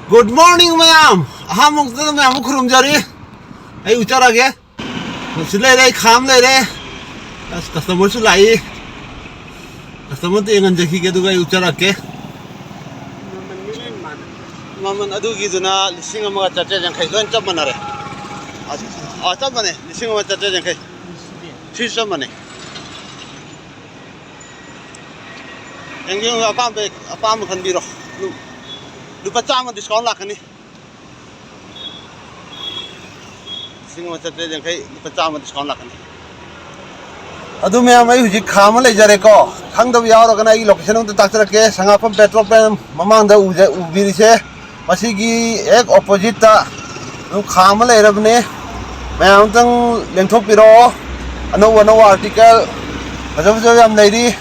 Good morning, ma'am. Hamok to ma'am khrum jari. Ai uchara ge. Silai dai kham lai de. Customer su lai. Customer te ngan jakhi ke du gai uchara ke. Maman adu gi juna lising ama cha cha jang khai loin chap manare. A chap mane lising ama cha cha jang khai. Chi chap mane. Engin apam khan biro. Lupa chama discount lakani. Singo chate jang khai lupa chama discount lakani. Adu me amai huji khama le jare ko. Khang da yaw ra kana I location ta tak rake sangapam petrol pump mamang da ubiri se masi gi ek opposite ta nu khama le rabne me am tang lengthok piro ano article ajab yam nei ri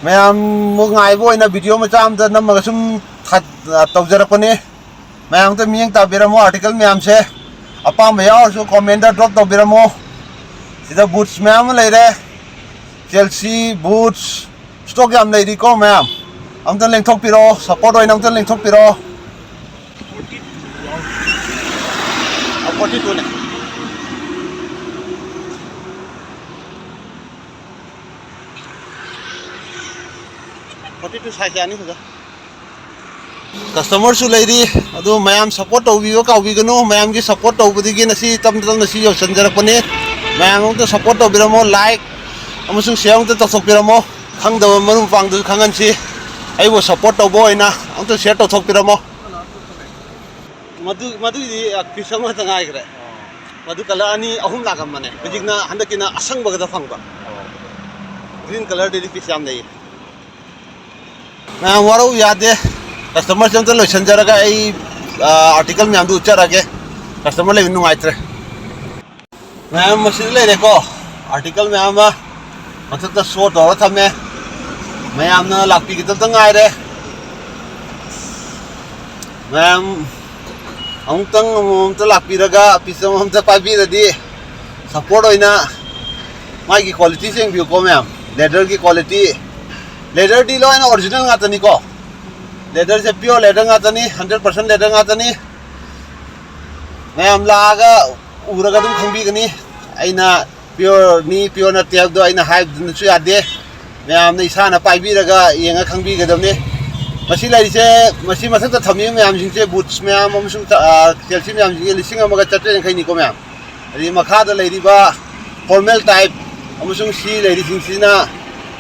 me am mo ngai bo ina video ma cham ta nam ma sum tawjarapane mayam ta miyang ta biramo article mayam se apam yaw so commenter drop to biramo sida boots mayam leire Chelsea boots stock yam leiri ko mayam am ta lengthok piro support oi nam ta lengthok piro 42 ne size ani hoga customer su leiri adu mayam support tawbigo kawbigano mayam gi support tawbudigi nasi tam nasi yo sanjarakpani mayam to support tawbiramo like amasung share to tasokpiramo khangdawa manung pangdu khangansi aibo support tawbo ina amto share tasokpiramo madu di kisama tangai gre madu kala ani ahum lagam mane bijigna handakina asang bagada phangba green color deli pisam nei mayam waro yade customer jam lo sanjaraga ai article me amdu ucharage customer le nu aitre ma'am masil le reko article me ama matata show to thame ma'am na lakpi ki ta ngai re ma'am amtang ta lakpi raga pisam am ta pabi radi support oina mai ki quality sing view ko ma'am leather ki quality leather di lo ina original ngatani ko leather se pure leather ngatani 100% leather ngatani mayam laga uraga dum khangbi gani aina pure na tel do aina hype dun su ade mayam na isana paibi raga yenga khangbi gadamne masi lai se masi mathak ta thami mayam jing se boots mayam amsung Chelsea mayam jing lising amaga chatte khai ni ko mayam ri makha da lai ri ba formal type amsung si lai ri jing sina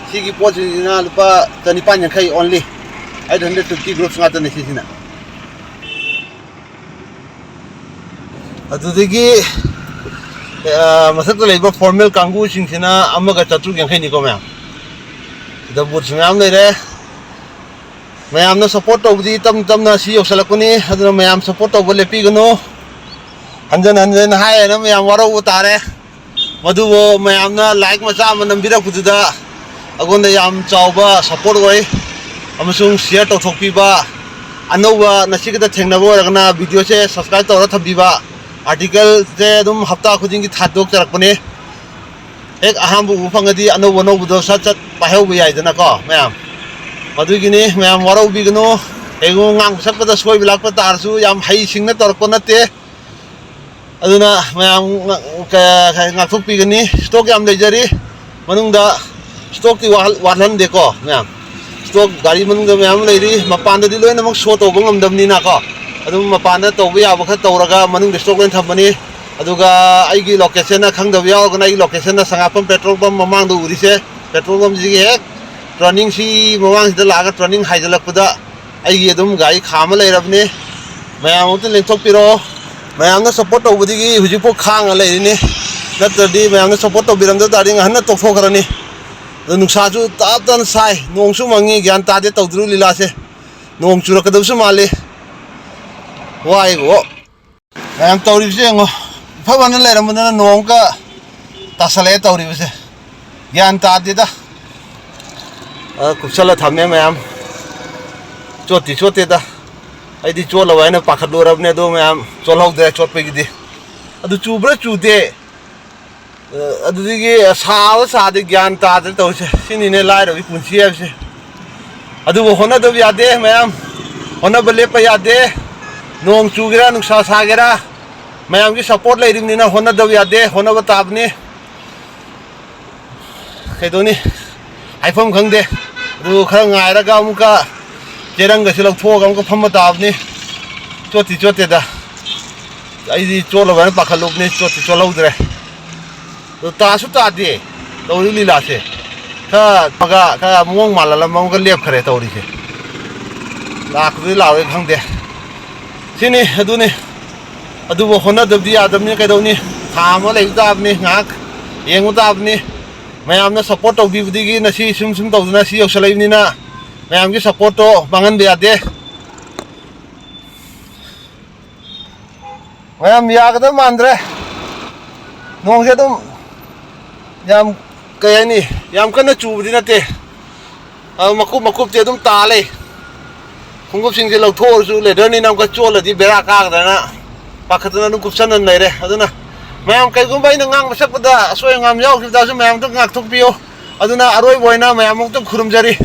si gi po jing na lupa tani pan yang khai only 850 groups ngata ne sisina adudigi masak leiba formal kangu singsina amaga chatu yang khai ni ko ma da boots mayam leire mayam na support tawdi tam na si yosalakuni aduna mayam support tawbo lepi gano hanjan hai na mayam waro utare madu mayam na like macha manambira kududa agonda yam chawba support oi amasung share to thokpiba anowa nasigada thengnabo ragna video se subscribe to thabiba article se dum hafta khuding gi thadok charakpane ek aham bu phangadi anowa no budo sat paheu bi ai dana ko mayam madugini mayam waro bigno ego ngang sakpada soi bilak pa tarsu yam hai singna torko nate aduna mayam ka ngakthok pigani stock yam lejari manungda stock ti walan de ko mayam stock gari manungda mayam leiri mapanda di loina mak show to bangam damni na ko adum mapanda to bi aba kha tawraga manung stock len thamani aduga aigi location na khangda yaw gana ai location na sangapam petrol pump mamang do urise petrol pump ji hek turning si mamang da laga turning haijalak pada aigi adum gai khama leirabne mayam to lenthok piro mayam na support to budigi hujipo khang leini natadi mayam na support to biram da daring hanna to phokrani nungsasu tan sai nongsu mangi gyan ta de tawdru lila se nong churakadaw su mali wai go am tawri se ngo phaban leram na nong ka tasale tawri se gyan ta de da kusala thamne mayam choti da ai di chola waina pakhat lorab ne do mayam cholhok de chot pe gi di adu chubra chude adudigi sa de gyan ta de to se sini ne lai ro punchi se adu hona do yade mayam hona bale pa yade nong chugira nungsa sagera mayam ki support leirimnina honadab yade honaba tabni kaidoni haifam khangde adu khara ngairaga amuka cheranga silak thoga amuka phamma tabni choti chote da aidi chola bana pakhalupni choti cholaudre to ta su ta de tawri lila se kha paga kha muang malala mong ka lep khare tawri se lakri lawe khangde sini aduni adu bo hona dabdi adamni kaidoni thama lei tabni ngak yengu tabni mayamna support tawbibdigi nasi sum tawduna si yoksalaibnina mayamgi support to bangan be ade mayam yagda mandre nongse dum yam kayani yam kana chubdi nate makup te dum tale khungup singje lauthor su leader ni nam ka chola di bera ka dana pakhatna nu kupsan an leire aduna mayam kai gum bai na ngang masak pada soy ngam yaw da su mayam to ngak thuk piyo aduna aroi boina mayam mok to khurumjari